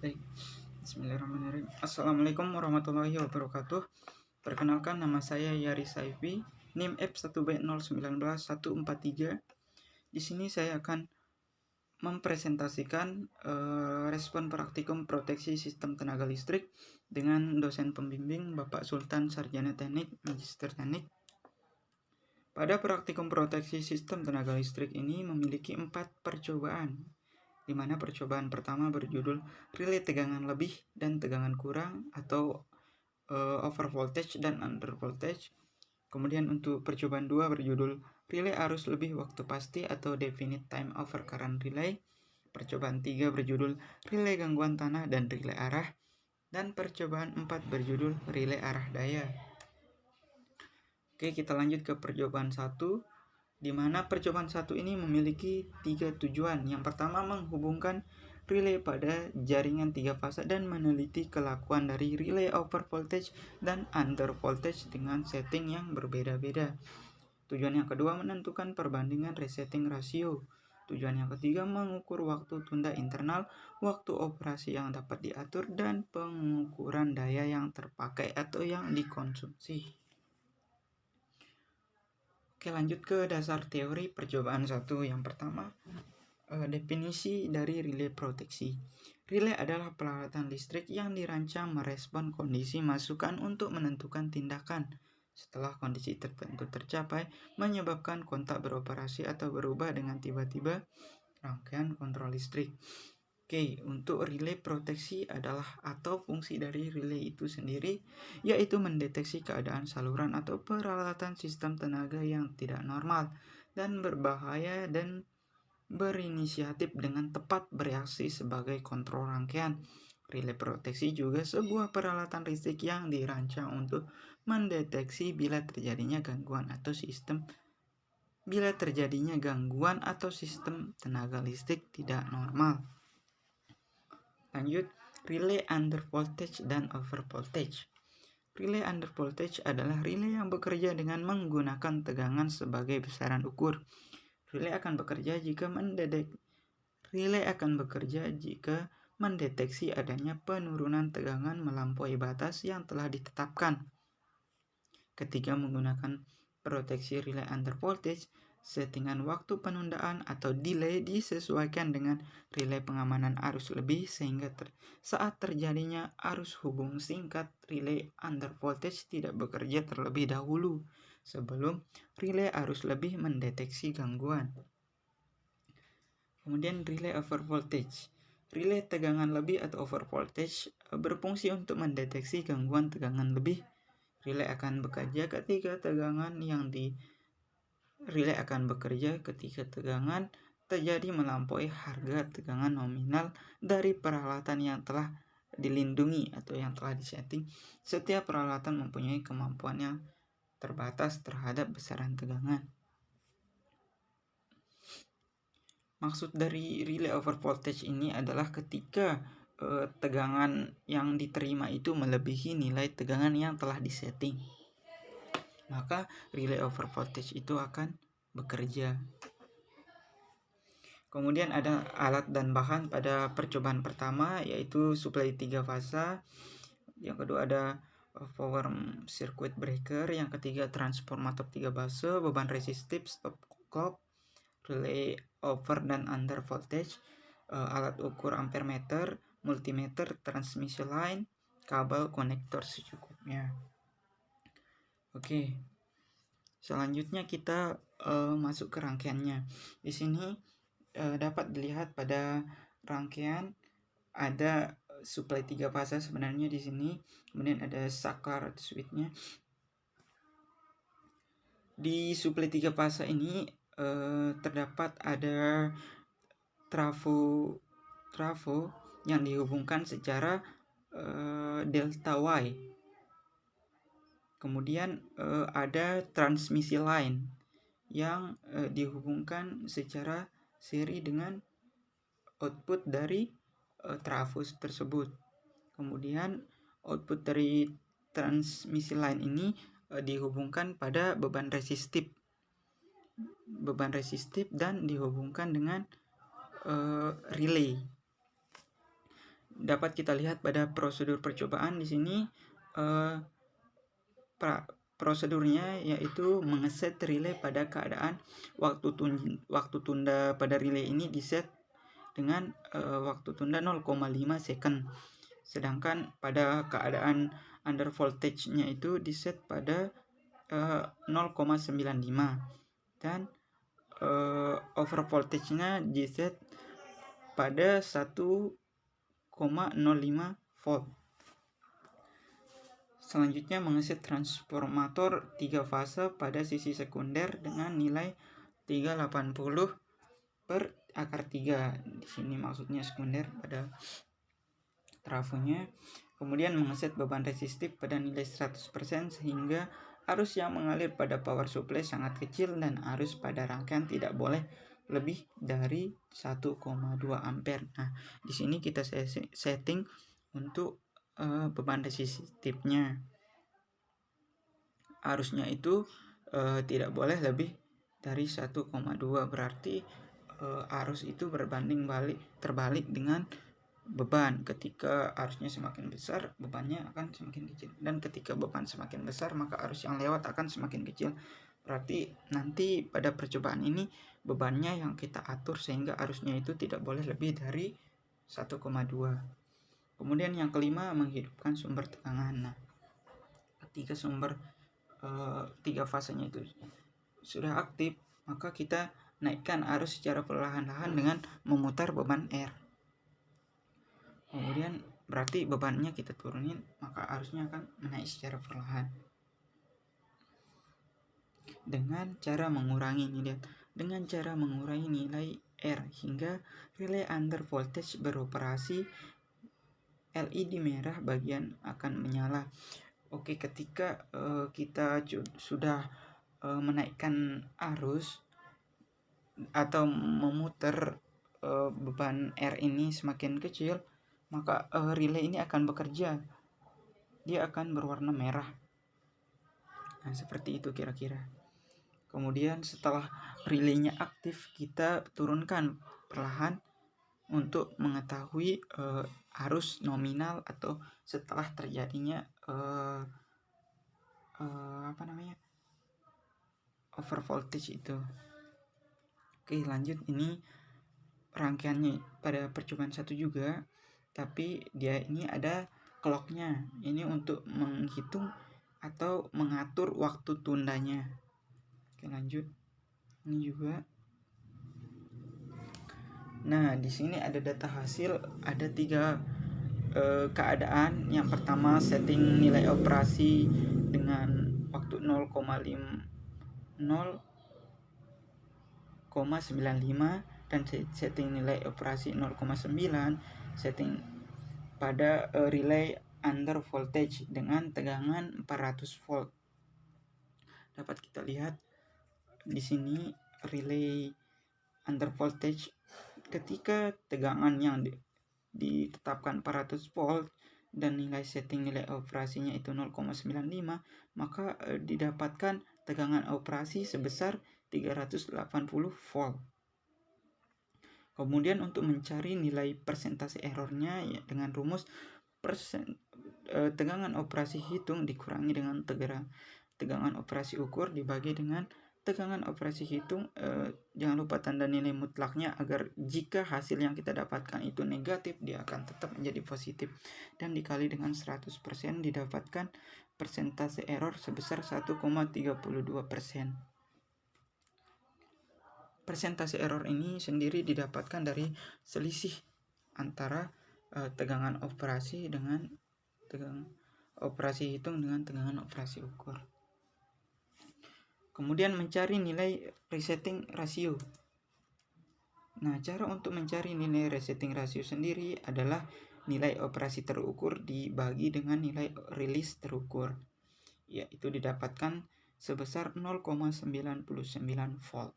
Baik, bismillahirrahmanirrahim. Assalamualaikum warahmatullahi wabarakatuh. Perkenalkan, nama saya Yari Saifi, NIM F1B019143. Di sini saya akan mempresentasikan respon praktikum proteksi sistem tenaga listrik dengan dosen pembimbing Bapak Sultan Sarjana Teknik Magister Teknik. Pada praktikum proteksi sistem tenaga listrik ini memiliki 4 percobaan, di mana percobaan pertama berjudul relay tegangan lebih dan tegangan kurang atau over voltage dan under voltage. Kemudian untuk percobaan 2 berjudul relay arus lebih waktu pasti atau definite time over current relay. Percobaan 3 berjudul relay gangguan tanah dan relay arah. Dan percobaan 4 berjudul relay arah daya. Oke, kita lanjut ke percobaan 1. Di mana percobaan 1 ini memiliki 3 tujuan. Yang pertama, menghubungkan relay pada jaringan 3 fase dan meneliti kelakuan dari relay over voltage dan under voltage dengan setting yang berbeda-beda. Tujuan yang kedua, menentukan perbandingan resetting rasio. Tujuan yang ketiga, mengukur waktu tunda internal, waktu operasi yang dapat diatur, dan pengukuran daya yang terpakai atau yang dikonsumsi. Oke, lanjut ke dasar teori percobaan 1. Yang pertama, definisi dari relay proteksi. Relay adalah peralatan listrik yang dirancang merespon kondisi masukan untuk menentukan tindakan. Setelah kondisi tertentu tercapai, menyebabkan kontak beroperasi atau berubah dengan tiba-tiba rangkaian kontrol listrik. Oke, untuk relay proteksi adalah atau fungsi dari relay itu sendiri, yaitu mendeteksi keadaan saluran atau peralatan sistem tenaga yang tidak normal dan berbahaya dan berinisiatif dengan tepat bereaksi sebagai kontrol rangkaian. Relay proteksi juga sebuah peralatan listrik yang dirancang untuk mendeteksi bila terjadinya gangguan atau sistem tenaga listrik tidak normal. Lanjut, relay under voltage dan over voltage. Relay under voltage adalah relay yang bekerja dengan menggunakan tegangan sebagai besaran ukur. Relay akan bekerja jika mendeteksi adanya penurunan tegangan melampaui batas yang telah ditetapkan. Ketika menggunakan proteksi relay under voltage, settingan waktu penundaan atau delay disesuaikan dengan relay pengamanan arus lebih sehingga saat terjadinya arus hubung singkat, relay under voltage tidak bekerja terlebih dahulu sebelum relay arus lebih mendeteksi gangguan. Kemudian relay over voltage. Relay tegangan lebih atau over voltage berfungsi untuk mendeteksi gangguan tegangan lebih. Relay akan bekerja ketika tegangan terjadi melampaui harga tegangan nominal dari peralatan yang telah dilindungi atau yang telah disetting. Setiap peralatan mempunyai kemampuan yang terbatas terhadap besaran tegangan. Maksud dari relay over voltage ini adalah ketika tegangan yang diterima itu melebihi nilai tegangan yang telah disetting, maka relay over voltage itu akan bekerja. Kemudian ada alat dan bahan pada percobaan pertama, yaitu suplai 3 fasa. Yang kedua ada power circuit breaker. Yang ketiga transformator 3 fase, beban resistif, stop clock, relay over dan under voltage, alat ukur ampere meter, multimeter, transmisi line, kabel konektor secukupnya. Oke. Selanjutnya kita masuk ke rangkaiannya. Di sini dapat dilihat pada rangkaian ada suplai 3 fase sebenarnya di sini. Kemudian ada saklar switch-nya. Di suplai 3 fase ini terdapat ada trafo yang dihubungkan secara delta Y. Kemudian ada transmisi line yang dihubungkan secara seri dengan output dari trafo tersebut. Kemudian output dari transmisi line ini dihubungkan pada beban resistif dan dihubungkan dengan relay. dapat kita lihat pada prosedur percobaan di sini. Prosedurnya yaitu mengeset relay pada keadaan waktu tunda pada relay ini diset dengan waktu tunda 0,5 second. Sedangkan pada keadaan under voltage-nya itu diset pada 0,95 dan over voltage-nya diset pada 1,05 volt. Selanjutnya mengeset transformator 3 fase pada sisi sekunder dengan nilai 380/3. Di sini maksudnya sekunder pada trafonya. Kemudian mengeset beban resistif pada nilai 100% sehingga arus yang mengalir pada power supply sangat kecil dan arus pada rangkaian tidak boleh lebih dari 1,2 ampere. Nah, di sini kita setting untuk beban resistifnya. Arusnya itu tidak boleh lebih dari 1,2, berarti arus itu terbalik dengan beban. Ketika arusnya semakin besar, bebannya akan semakin kecil, dan ketika beban semakin besar, maka arus yang lewat akan semakin kecil. Berarti nanti pada percobaan ini bebannya yang kita atur sehingga arusnya itu tidak boleh lebih dari 1,2. Kemudian yang kelima, menghidupkan sumber tegangan. Nah, ketika tiga fasenya itu sudah aktif, maka kita naikkan arus secara perlahan-lahan dengan memutar beban R. Kemudian berarti bebannya kita turunin, maka arusnya akan naik secara perlahan. Dengan cara mengurangi nilai R hingga relay under voltage beroperasi, LED merah bagian akan menyala. Oke, ketika kita sudah menaikkan arus atau memutar beban R ini semakin kecil, maka relay ini akan bekerja. Dia akan berwarna merah. Nah, seperti itu kira-kira. Kemudian setelah relaynya aktif, kita turunkan perlahan untuk mengetahui arus nominal atau setelah terjadinya over voltage itu. Oke, lanjut. Ini rangkaiannya pada percobaan 1 juga, tapi dia ini ada clocknya. Ini untuk menghitung atau mengatur waktu tundanya. Oke, lanjut. Ini juga. Nah, di sini ada data hasil, ada 3 keadaan. Yang pertama, setting nilai operasi dengan waktu 0,95 dan setting nilai operasi 0,9, setting pada relay under voltage dengan tegangan 400 volt. Dapat kita lihat di sini relay under voltage, ketika tegangan yang ditetapkan 400 volt dan nilai setting nilai operasinya itu 0,95, maka didapatkan tegangan operasi sebesar 380 volt. Kemudian untuk mencari nilai persentase errornya, ya, dengan rumus tegangan operasi hitung dikurangi dengan tegangan operasi ukur dibagi dengan tegangan operasi hitung. Jangan lupa tanda nilai mutlaknya agar jika hasil yang kita dapatkan itu negatif, dia akan tetap menjadi positif, dan dikali dengan 100% didapatkan persentase error sebesar 1,32%. Persentase error ini sendiri didapatkan dari selisih antara tegangan operasi dengan tegangan operasi hitung dengan tegangan operasi ukur. Kemudian mencari nilai resetting ratio. Nah, cara untuk mencari nilai resetting ratio sendiri adalah nilai operasi terukur dibagi dengan nilai rilis terukur, yaitu didapatkan sebesar 0,99 volt.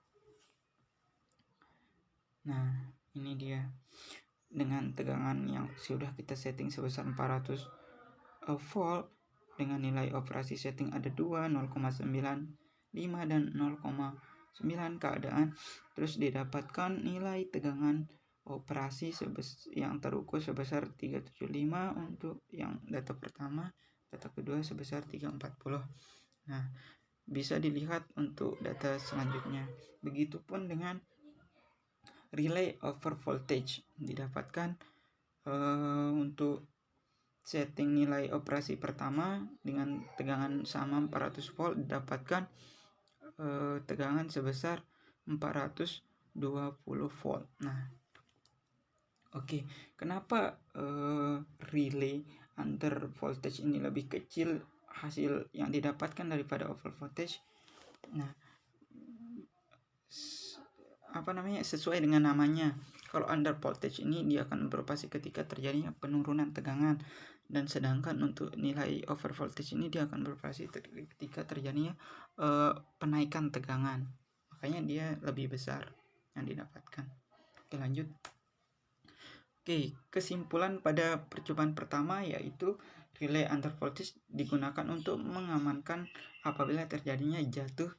Nah, ini dia dengan tegangan yang sudah kita setting sebesar 400 volt dengan nilai operasi setting ada 2, 0,95 dan 0,9 keadaan, terus didapatkan nilai tegangan operasi yang terukur sebesar 375 untuk yang data pertama, data kedua sebesar 340. Nah, bisa dilihat untuk data selanjutnya. Begitupun dengan relay over voltage, didapatkan untuk setting nilai operasi pertama dengan tegangan sama 400 volt, didapatkan tegangan sebesar 420 volt. Nah, oke, kenapa relay under voltage ini lebih kecil hasil yang didapatkan daripada over voltage? Nah, sesuai dengan namanya, kalau under voltage ini dia akan beroperasi ketika terjadinya penurunan tegangan, dan sedangkan untuk nilai over voltage ini dia akan beroperasi ketika terjadinya penaikan tegangan, makanya dia lebih besar yang didapatkan. Oke, lanjut. Oke, kesimpulan pada percobaan pertama yaitu relay under voltage digunakan untuk mengamankan apabila terjadinya jatuh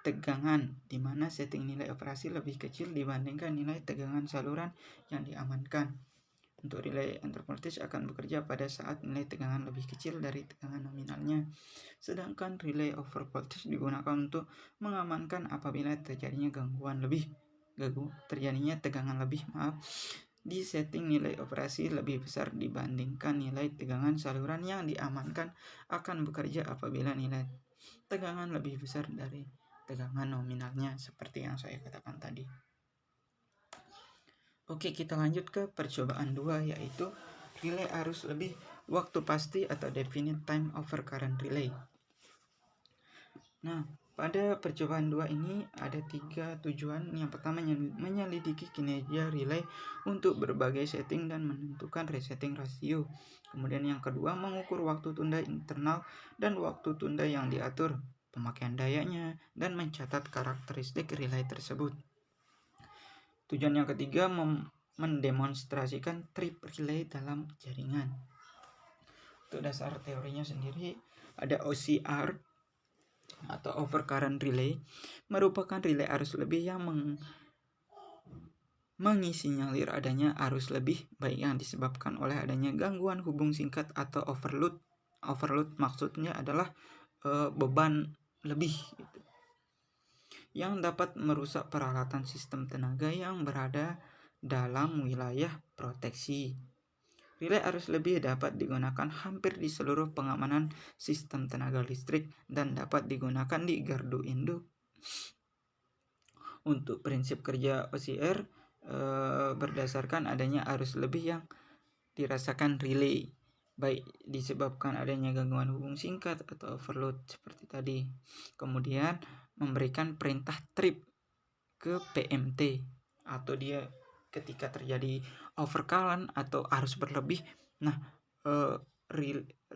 tegangan, di mana setting nilai operasi lebih kecil dibandingkan nilai tegangan saluran yang diamankan. Untuk relay under voltage akan bekerja pada saat nilai tegangan lebih kecil dari tegangan nominalnya. Sedangkan relay over voltage digunakan untuk mengamankan apabila terjadinya tegangan lebih di setting nilai operasi lebih besar dibandingkan nilai tegangan saluran yang diamankan akan bekerja apabila nilai tegangan lebih besar dari tegangan nominalnya, seperti yang saya katakan tadi. Oke, kita lanjut ke percobaan 2, yaitu relay arus lebih waktu pasti atau definite time over current relay. Nah, pada percobaan 2 ini ada 3 tujuan. Yang pertama, menyelidiki kinerja relay untuk berbagai setting dan menentukan resetting rasio. Kemudian yang kedua, mengukur waktu tunda internal dan waktu tunda yang diatur, pemakaian dayanya, dan mencatat karakteristik relay tersebut. Tujuan yang ketiga, mendemonstrasikan trip relay dalam jaringan. Untuk dasar teorinya sendiri, ada OCR atau overcurrent relay, merupakan relay arus lebih yang mengisinyalir adanya arus lebih, baik yang disebabkan oleh adanya gangguan hubung singkat atau overload. Overload maksudnya adalah beban lebih gitu, yang dapat merusak peralatan sistem tenaga yang berada dalam wilayah proteksi. Relay arus lebih dapat digunakan hampir di seluruh pengamanan sistem tenaga listrik dan dapat digunakan di gardu induk. Untuk prinsip kerja OCR berdasarkan adanya arus lebih yang dirasakan relay, baik disebabkan adanya gangguan hubung singkat atau overload seperti tadi. Kemudian memberikan perintah trip ke PMT, atau dia ketika terjadi overcurrent atau arus berlebih. Nah,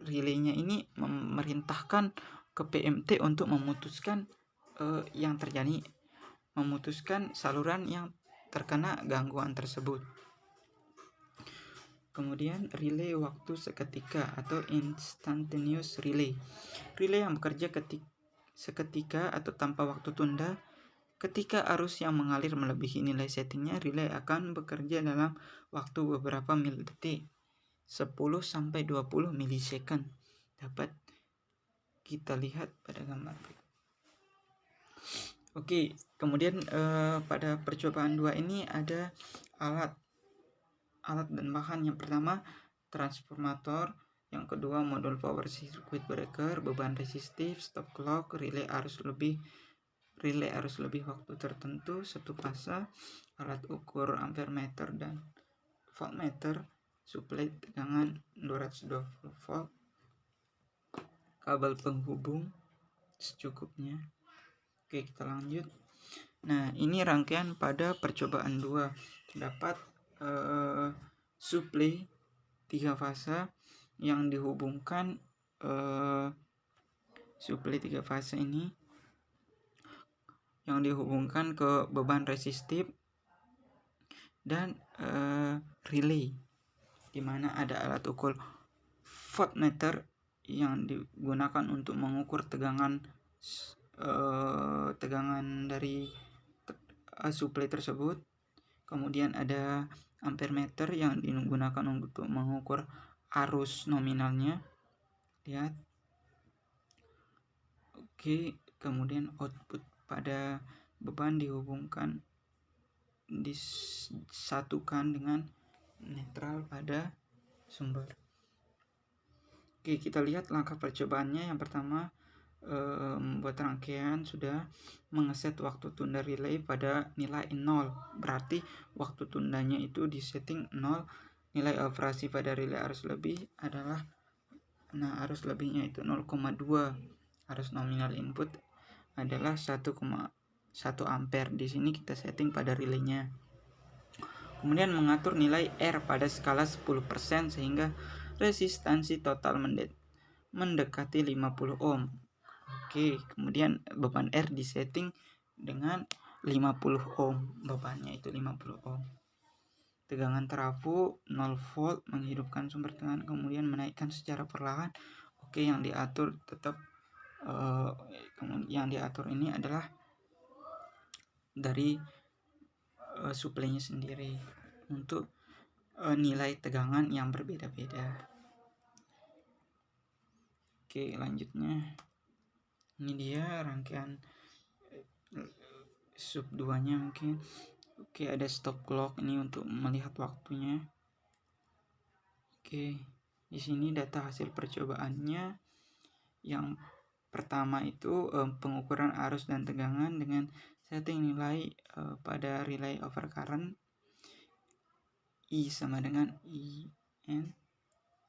relaynya ini memerintahkan ke PMT untuk memutuskan memutuskan saluran yang terkena gangguan tersebut. Kemudian relay waktu seketika atau instantaneous relay. Relay yang bekerja seketika atau tanpa waktu tunda. Ketika arus yang mengalir melebihi nilai settingnya, relay akan bekerja dalam waktu beberapa milidetik, 10-20 milisecond. Dapat kita lihat pada gambar. Oke, kemudian pada percobaan 2 ini ada alat dan bahan. Yang pertama, transformator. Yang kedua, modul power circuit breaker, beban resistif, stop clock, relay arus lebih waktu tertentu, satu fase, alat ukur ampermeter dan voltmeter, suplai tegangan 220 volt, kabel penghubung secukupnya. Oke, kita lanjut. Nah, ini rangkaian pada percobaan 2. Terdapat suplai 3 fase yang dihubungkan suplai 3 fase ini yang dihubungkan ke beban resistif dan relay, di mana ada alat ukur voltmeter yang digunakan untuk mengukur tegangan dari suplai tersebut. Kemudian ada ampere meter yang digunakan untuk mengukur arus nominalnya. Lihat. Oke, kemudian output pada beban disatukan dengan netral pada sumber. Oke, kita lihat langkah percobaannya. Yang pertama, membuat rangkaian sudah mengeset waktu tunda relay pada nilai 0. Berarti waktu tundanya itu disetting 0. Nilai operasi pada relay arus lebih adalah, arus lebihnya itu 0,2. Arus nominal input adalah 1,1 ampere. Di sini kita setting pada relaynya. Kemudian mengatur nilai R pada skala 10% sehingga resistansi total mendekati 50 ohm. Oke, kemudian beban R disetting dengan 50 ohm. Bebannya itu 50 ohm. Tegangan trafo 0 volt, menghidupkan sumber tegangan kemudian menaikkan secara perlahan. Oke, yang diatur tetap yang diatur ini adalah dari suplainya sendiri untuk nilai tegangan yang berbeda-beda. Oke, lanjutnya ini dia rangkaian sub 2 nya mungkin. Oke, ada stop clock ini untuk melihat waktunya. Oke, di sini data hasil percobaannya. Yang pertama itu pengukuran arus dan tegangan dengan setting nilai pada relay overcurrent I sama dengan IN,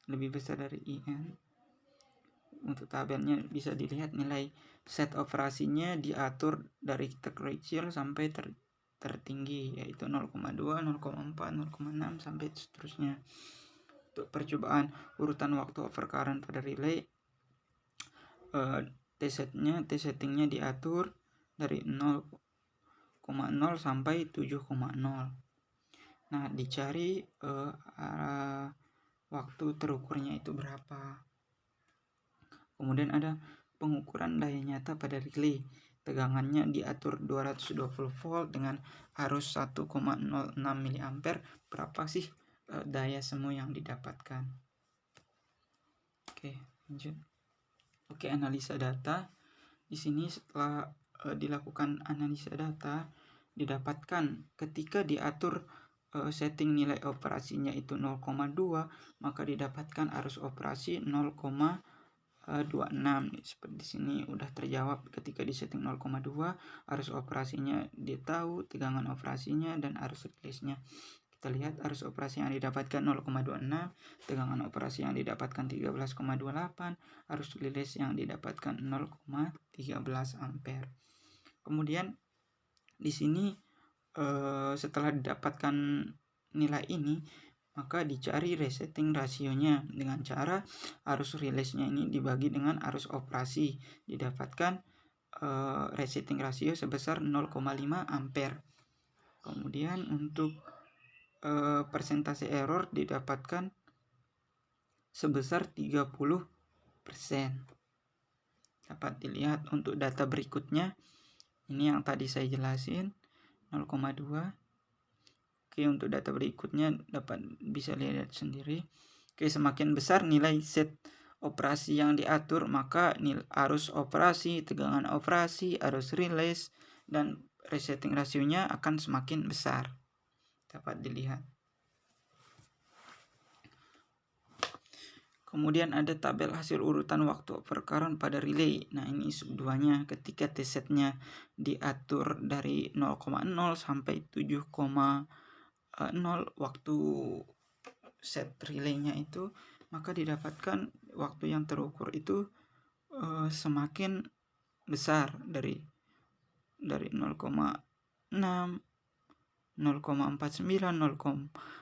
lebih besar dari IN. Untuk tabelnya bisa dilihat nilai set operasinya diatur dari terkecil sampai tertinggi, yaitu 0,2, 0,4, 0,6 sampai seterusnya. Untuk percobaan urutan waktu overcurrent pada relay, T-settingnya diatur dari 0,0 sampai 7,0. Nah, dicari waktu terukurnya itu berapa. Kemudian ada pengukuran daya nyata pada relay. Tegangannya diatur 220 volt dengan arus 1,06 mA. Berapa sih daya semu yang didapatkan? Oke, lanjut. Oke, analisa data. Di sini setelah dilakukan analisa data, didapatkan ketika diatur setting nilai operasinya itu 0,2, maka didapatkan arus operasi 0,26. Seperti di sini udah terjawab ketika di setting 0,2, arus operasinya ditahu, tegangan operasinya dan arus release-nya. Kita lihat arus operasi yang didapatkan 0,26, tegangan operasi yang didapatkan 13,28, arus release yang didapatkan 0,13 ampere. Kemudian di sini setelah didapatkan nilai ini, maka dicari resetting rasionya dengan cara arus release-nya ini dibagi dengan arus operasi, didapatkan resetting rasio sebesar 0,5 ampere. Kemudian untuk persentase error didapatkan sebesar 30%. Dapat dilihat untuk data berikutnya. Ini yang tadi saya jelasin 0,2. Oke, untuk data berikutnya bisa lihat sendiri. Oke, semakin besar nilai set operasi yang diatur, maka arus operasi, tegangan operasi, arus release, dan resetting rasionya akan semakin besar. Dapat dilihat. Kemudian ada tabel hasil urutan waktu overcurrent pada relay. Nah, ini sub 2-nya ketika T-setnya diatur dari 0,0 sampai 7,0 waktu set relaynya itu, maka didapatkan waktu yang terukur itu semakin besar dari 0,6, 0,49,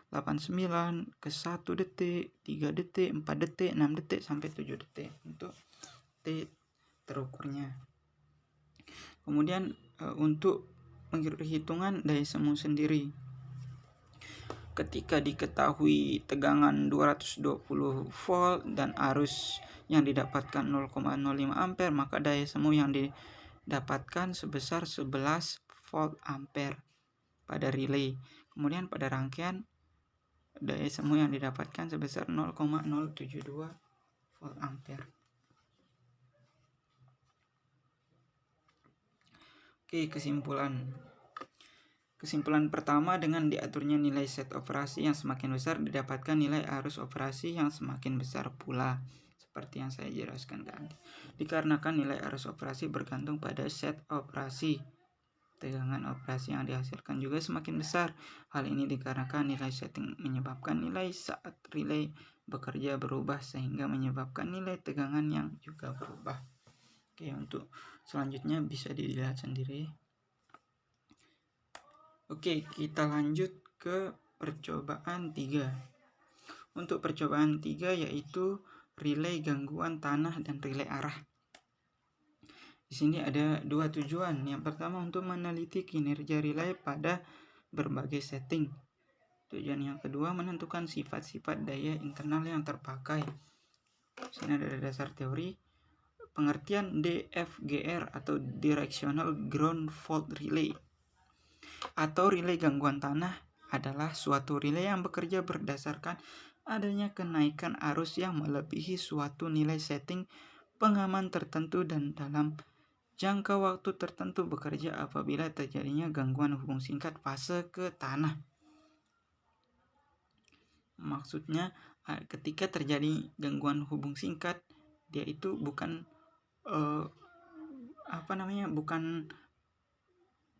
0,89 ke 1 detik, 3 detik, 4 detik, 6 detik sampai 7 detik untuk T terukurnya. Kemudian untuk penghitungan daya semu sendiri, ketika diketahui tegangan 220 volt dan arus yang didapatkan 0,05 ampere, maka daya semu yang didapatkan sebesar 11 volt ampere pada relay. Kemudian pada rangkaian daya semu yang didapatkan sebesar 0,072 volt ampere. Oke, Kesimpulan pertama, dengan diaturnya nilai set operasi yang semakin besar, didapatkan nilai arus operasi yang semakin besar pula. Seperti yang saya jelaskan tadi. Dikarenakan nilai arus operasi bergantung pada set operasi, tegangan operasi yang dihasilkan juga semakin besar. Hal ini dikarenakan nilai setting menyebabkan nilai saat relay bekerja berubah, sehingga menyebabkan nilai tegangan yang juga berubah. Oke, untuk selanjutnya bisa dilihat sendiri. Oke, kita lanjut ke percobaan 3. Untuk percobaan 3 yaitu relay gangguan tanah dan relay arah. Di sini ada dua tujuan. Yang pertama, untuk meneliti kinerja relay pada berbagai setting. Tujuan yang kedua, menentukan sifat-sifat daya internal yang terpakai. Di sini ada dasar teori. Pengertian DFGR atau Directional Ground Fault Relay atau relay gangguan tanah adalah suatu relay yang bekerja berdasarkan adanya kenaikan arus yang melebihi suatu nilai setting pengaman tertentu dan dalam jangka waktu tertentu bekerja apabila terjadinya gangguan hubung singkat fase ke tanah. Maksudnya ketika terjadi gangguan hubung singkat, dia itu bukan bukan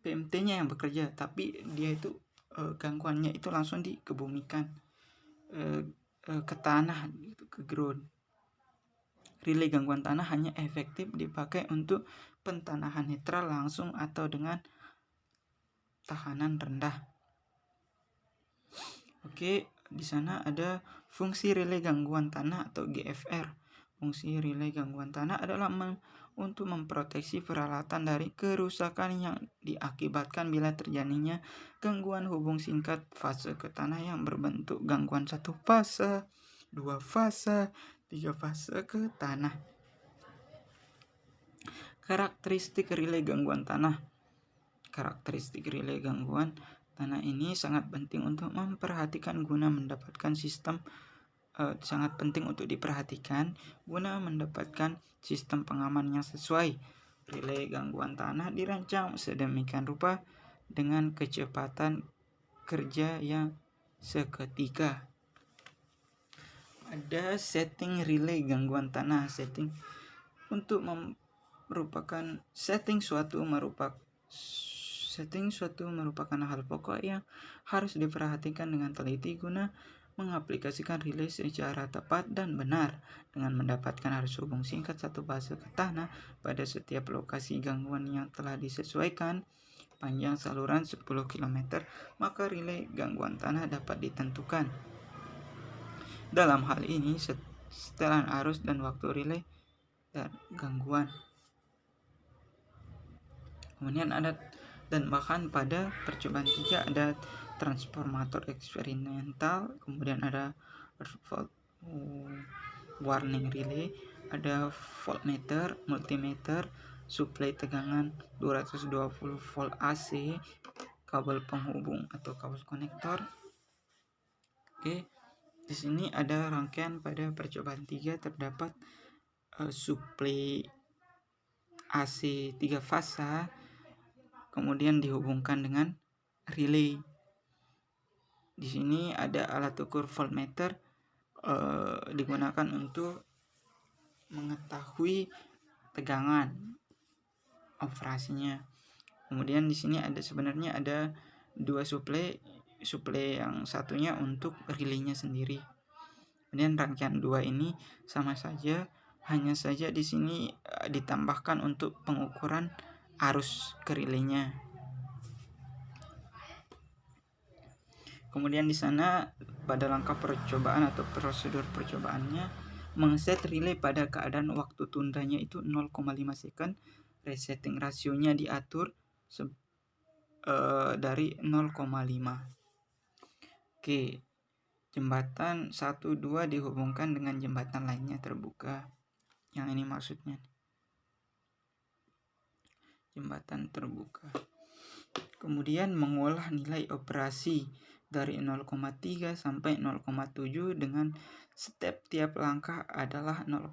PMT-nya yang bekerja, tapi dia itu gangguannya itu langsung dikebumikan ke tanah, ke ground. Relay gangguan tanah hanya efektif dipakai untuk pentanahan netral langsung atau dengan tekanan rendah. Oke, di sana ada fungsi relay gangguan tanah atau GFR. Fungsi relay gangguan tanah adalah untuk memproteksi peralatan dari kerusakan yang diakibatkan bila terjadinya gangguan hubung singkat fase ke tanah yang berbentuk gangguan 1 fase, 2 fase, 3 fase ke tanah. Karakteristik relay gangguan tanah. Karakteristik relay gangguan tanah ini sangat penting untuk memperhatikan guna mendapatkan sistem pengaman yang sesuai. Relay gangguan tanah dirancang sedemikian rupa dengan kecepatan kerja yang seketika. Ada setting relay gangguan tanah. Setting suatu merupakan hal pokok yang harus diperhatikan dengan teliti guna mengaplikasikan relay secara tepat dan benar dengan mendapatkan arus hubung singkat 1 fase ke tanah pada setiap lokasi gangguan yang telah disesuaikan panjang saluran 10 km, maka relay gangguan tanah dapat ditentukan. Dalam hal ini, setelan arus dan waktu relay dan gangguan. Kemudian bahkan pada percobaan 3 ada transformator eksperimental, kemudian ada warning relay, ada voltmeter, multimeter, suplai tegangan 220 volt AC, kabel penghubung atau kabel konektor. Oke, di sini ada rangkaian pada percobaan 3 terdapat suplai AC 3 fasa, kemudian dihubungkan dengan relay. Di sini ada alat ukur voltmeter digunakan untuk mengetahui tegangan operasinya. Kemudian di sini sebenarnya ada 2 suplai yang satunya untuk relaynya sendiri. Kemudian rangkaian 2 ini sama saja, hanya saja di sini ditambahkan untuk pengukuran arus ke relaynya. Kemudian di sana pada langkah percobaan atau prosedur percobaannya, mengset relay pada keadaan waktu tundanya itu 0,5 second, resetting rasionya diatur dari 0,5. Oke, jembatan 1-2 dihubungkan dengan jembatan lainnya terbuka. Yang ini maksudnya jembatan terbuka. Kemudian mengolah nilai operasi dari 0,3 sampai 0,7 dengan tiap langkah adalah 0,1.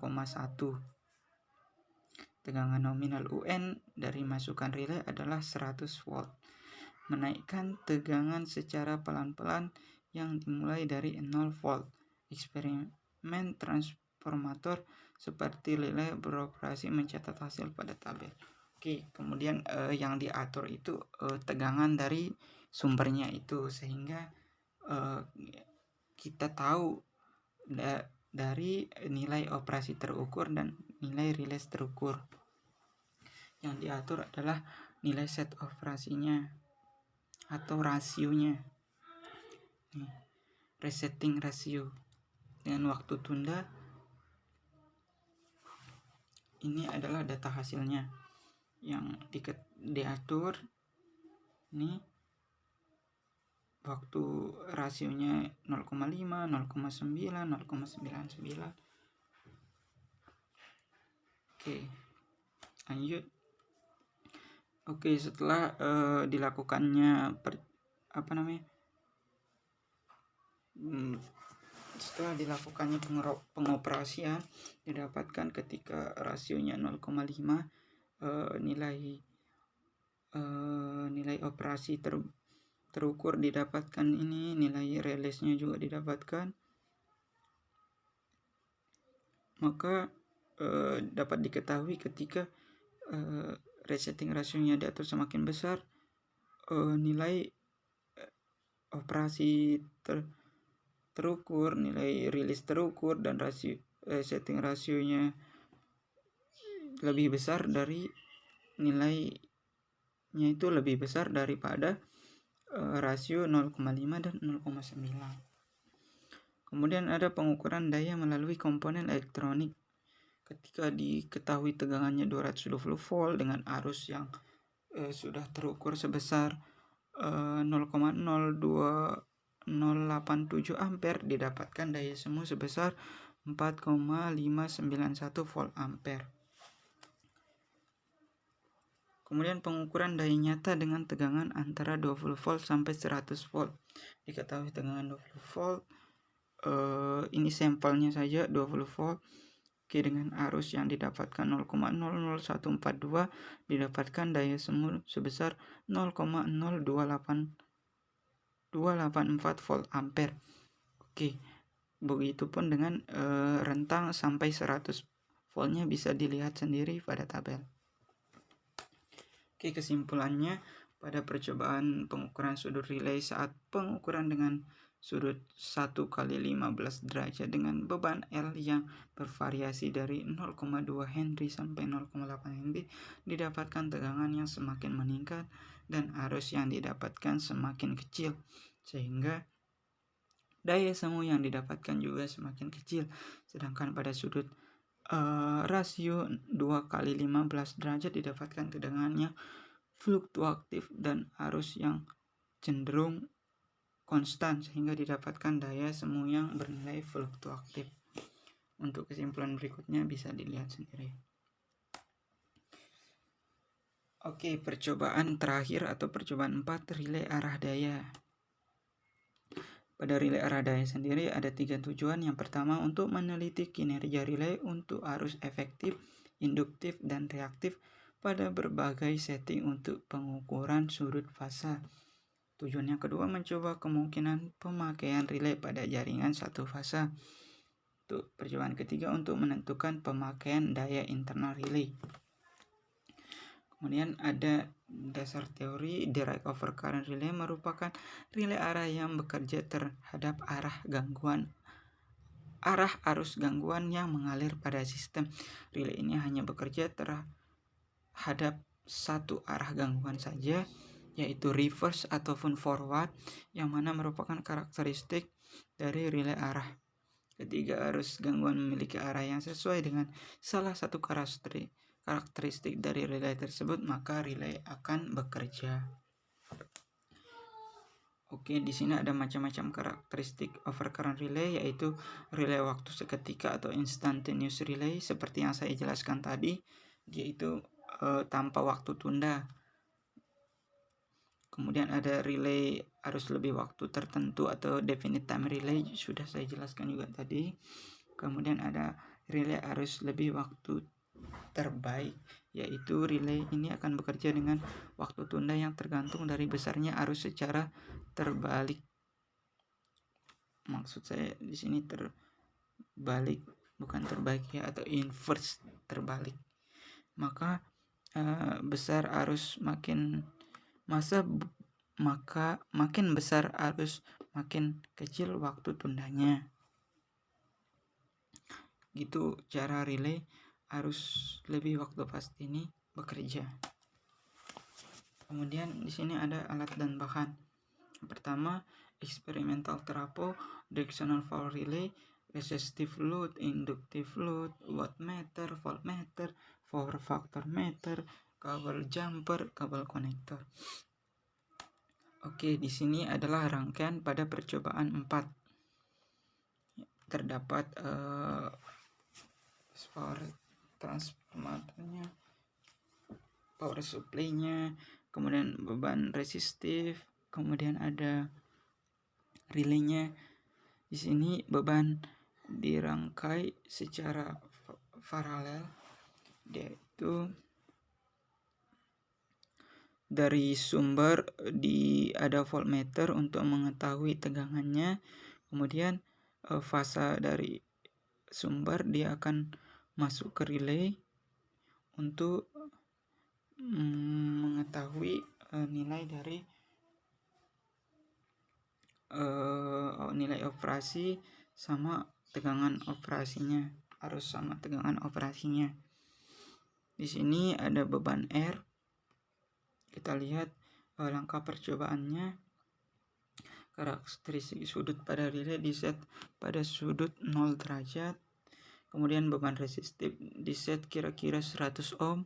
Tegangan nominal UN dari masukan relay adalah 100 volt. Menaikkan tegangan secara pelan-pelan yang dimulai dari 0 volt. Eksperimen transformator seperti relay beroperasi mencatat hasil pada tabel. Oke, kemudian yang diatur itu tegangan dari sumbernya itu, sehingga kita tahu dari nilai operasi terukur dan nilai relay terukur. Yang diatur adalah nilai set operasinya atau rasionya. Resetting rasio dengan waktu tunda. Ini adalah data hasilnya yang diatur. Ini waktu rasionya 0,5, 0,9, 0,99. Oke, lanjut. Oke, setelah dilakukannya setelah dilakukannya pengoperasian, didapatkan ketika rasionya 0,5, nilai operasi terukur didapatkan, ini nilai release-nya juga didapatkan. Maka dapat diketahui ketika resetting rasionya diatur semakin besar, nilai operasi terukur, nilai rilis terukur, dan setting rasionya lebih besar dari nilainya itu lebih besar daripada rasio 0,5 dan 0,9. Kemudian ada pengukuran daya melalui komponen elektronik. Ketika diketahui tegangannya 220 volt dengan arus yang sudah terukur sebesar 0,02087 ampere, didapatkan daya semu sebesar 4,591 volt ampere. Kemudian pengukuran daya nyata dengan tegangan antara 20 volt sampai 100 volt. Diketahui tegangan 20 volt, ini sampelnya saja 20 volt. Oke, dengan arus yang didapatkan 0,00142, didapatkan daya semu sebesar 0,02824 volt ampere. Oke, begitupun dengan rentang sampai 100 voltnya bisa dilihat sendiri pada tabel. Oke, kesimpulannya, pada percobaan pengukuran sudut relay saat pengukuran dengan sudut 1 kali 15 derajat dengan beban L yang bervariasi dari 0,2 Henry sampai 0,8 Henry, didapatkan tegangan yang semakin meningkat dan arus yang didapatkan semakin kecil, sehingga daya semu yang didapatkan juga semakin kecil. Sedangkan pada sudut rasio 2 kali 15 derajat didapatkan tegangannya fluktuatif dan arus yang cenderung konstan, sehingga didapatkan daya semu yang bernilai fluktuatif. Untuk kesimpulan berikutnya bisa dilihat sendiri. Oke, percobaan terakhir atau percobaan 4, relay arah daya. Pada relay arah daya sendiri ada 3 tujuan. Yang pertama, untuk meneliti kinerja relay untuk arus efektif, induktif, dan reaktif pada berbagai setting untuk pengukuran sudut fasa. Tujuan yang kedua, mencoba kemungkinan pemakaian relay pada jaringan satu fasa. Untuk percobaan ketiga, untuk menentukan pemakaian daya internal relay. Kemudian ada dasar teori. Direct overcurrent relay merupakan relay arah yang bekerja terhadap arah arus gangguan yang mengalir pada sistem. Relay ini hanya bekerja terhadap satu arah gangguan saja, yaitu reverse ataupun forward, yang mana merupakan karakteristik dari relay arah. Ketika arus gangguan memiliki arah yang sesuai dengan salah satu karakteristik dari relay tersebut, maka relay akan bekerja. Oke, di sini ada macam-macam karakteristik overcurrent relay, yaitu relay waktu seketika atau instantaneous relay seperti yang saya jelaskan tadi, yaitu tanpa waktu tunda. Kemudian ada relay arus lebih waktu tertentu atau definite time relay, sudah saya jelaskan juga tadi. Kemudian ada relay arus lebih waktu terbaik, yaitu relay ini akan bekerja dengan waktu tunda yang tergantung dari besarnya arus secara terbalik. Maksud saya di sini terbalik, bukan terbaik ya, atau inverse, terbalik. Maka besar arus makin besar arus, makin kecil waktu tundanya. Gitu cara relay arus lebih waktu pasti ini bekerja. Kemudian di sini ada alat dan bahan. Pertama, experimental trapo, directional power relay, resistive load, inductive load, wattmeter, voltmeter, power factor meter, kabel jumper, kabel konektor. Oke, di sini adalah rangkaian pada percobaan 4. Terdapat power transformatornya, power supply-nya, kemudian beban resistif, kemudian ada relay-nya. Di sini beban dirangkai secara paralel, yaitu dari sumber ada voltmeter untuk mengetahui tegangannya, kemudian fasa dari sumber dia akan masuk ke relay untuk mengetahui nilai dari nilai operasi sama tegangan operasinya, harus sama tegangan operasinya. Di sini ada beban R. Kita lihat langkah percobaannya. Karakteristik sudut pada relay diset pada sudut 0 derajat. Kemudian beban resistif diset kira-kira 100 ohm.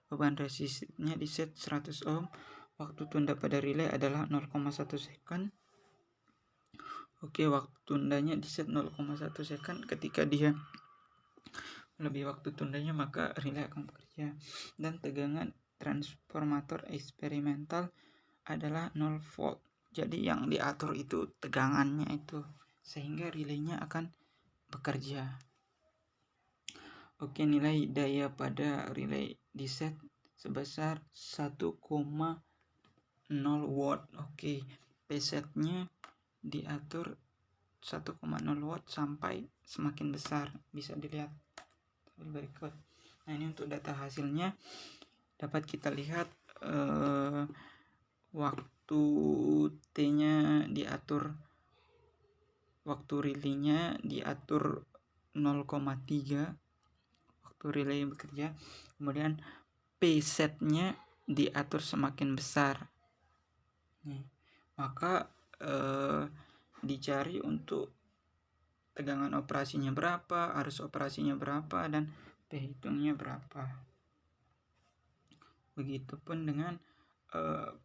Beban resistifnya diset 100 ohm. Waktu tunda pada relay adalah 0,1 second. Oke, waktu tundanya diset 0,1 second. Ketika dia lebih waktu tundanya, maka relay akan bekerja. Dan tegangan transformator eksperimental adalah 0 volt. Jadi yang diatur itu tegangannya itu, sehingga relaynya akan bekerja. Oke, nilai daya pada relay diset sebesar 1,0 watt. Oke, presetnya diatur 1,0 watt sampai semakin besar. Bisa dilihat berikut. Nah, ini untuk data hasilnya dapat kita lihat waktu T-nya diatur, waktu relaynya diatur 0,3 waktu relay bekerja. Kemudian P setnya diatur semakin besar. Nih, maka dicari untuk tegangan operasinya berapa, arus operasinya berapa, dan P hitungnya berapa. Begitupun dengan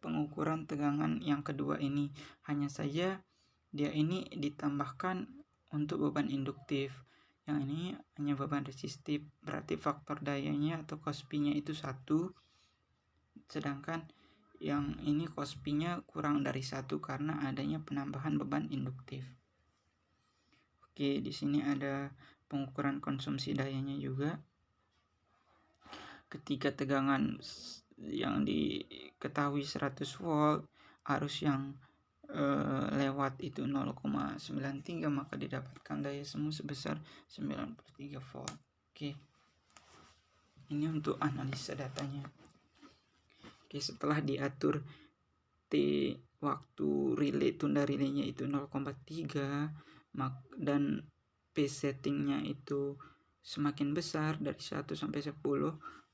pengukuran tegangan yang kedua ini, hanya saja dia ini ditambahkan untuk beban induktif. Yang ini hanya beban resistif, berarti faktor dayanya atau cos-P-nya itu 1, sedangkan yang ini cos-P-nya kurang dari 1 karena adanya penambahan beban induktif. Oke, di sini ada pengukuran konsumsi dayanya juga. Ketika tegangan yang diketahui 100 volt, arus yang lewat itu 0,93, maka didapatkan daya semu sebesar 93 volt. Oke. Ini untuk analisa datanya. Oke, setelah diatur T waktu relay tunda relaynya itu 0,3 dan P settingnya itu semakin besar dari 1 sampai 10,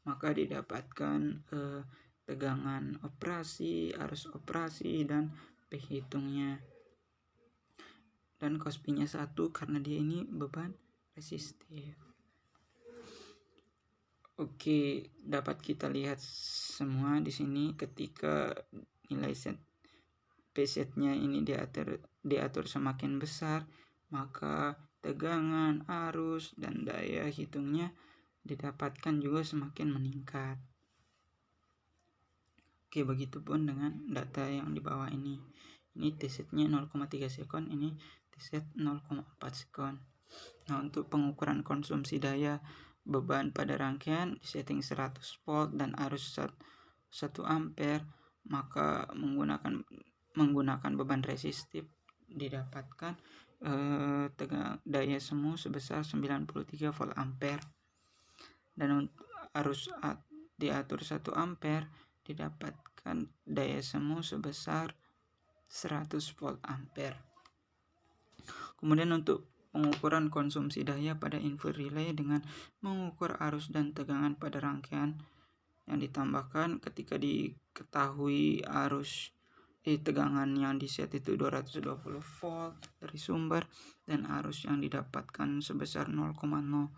maka didapatkan tegangan operasi, arus operasi, dan P hitungnya. Dan cos-P-nya 1 karena dia ini beban resistif. Oke, dapat kita lihat semua di sini ketika nilai P setnya ini diatur semakin besar, maka tegangan, arus, dan daya hitungnya didapatkan juga semakin meningkat. Oke, begitupun dengan data yang di bawah ini. Ini T-setnya 0,3 sekon, ini T-set 0,4 sekon. Nah, untuk pengukuran konsumsi daya beban pada rangkaian disetting 100 volt dan arus 1 ampere, maka menggunakan beban resistif didapatkan daya semu sebesar 93 volt ampere. Dan untuk arus diatur 1 ampere didapatkan daya semu sebesar 100 volt ampere. Kemudian untuk pengukuran konsumsi daya pada input relay dengan mengukur arus dan tegangan pada rangkaian yang ditambahkan ketika diketahui tegangan yang diset itu 220 volt dari sumber dan arus yang didapatkan sebesar 0,06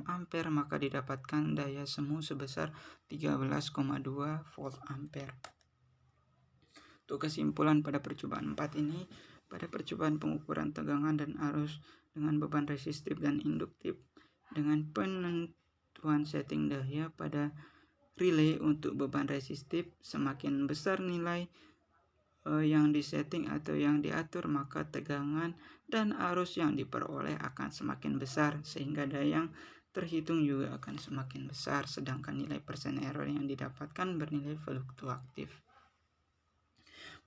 ampere, maka didapatkan daya semu sebesar 13,2 volt ampere. Untuk kesimpulan pada percobaan 4 ini, pada percobaan pengukuran tegangan dan arus dengan beban resistif dan induktif dengan penentuan setting daya pada relay untuk beban resistif, semakin besar nilai yang disetting atau yang diatur, maka tegangan dan arus yang diperoleh akan semakin besar sehingga daya yang terhitung juga akan semakin besar, sedangkan nilai persen error yang didapatkan bernilai fluktuatif.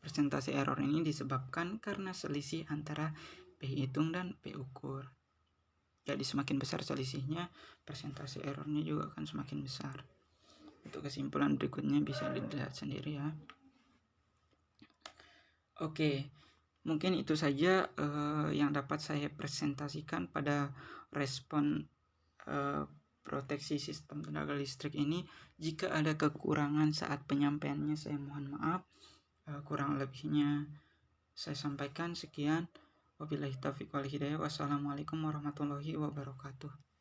Persentase error ini disebabkan karena selisih antara P hitung dan P ukur. Jadi semakin besar selisihnya, persentase errornya juga akan semakin besar. Untuk kesimpulan berikutnya bisa dilihat sendiri ya. Oke, mungkin itu saja yang dapat saya presentasikan pada respon proteksi sistem tenaga listrik ini. Jika ada kekurangan saat penyampaiannya, saya mohon maaf. Kurang lebihnya saya sampaikan. Sekian. Wabillahi taufiq wal hidayah. Wassalamualaikum warahmatullahi wabarakatuh.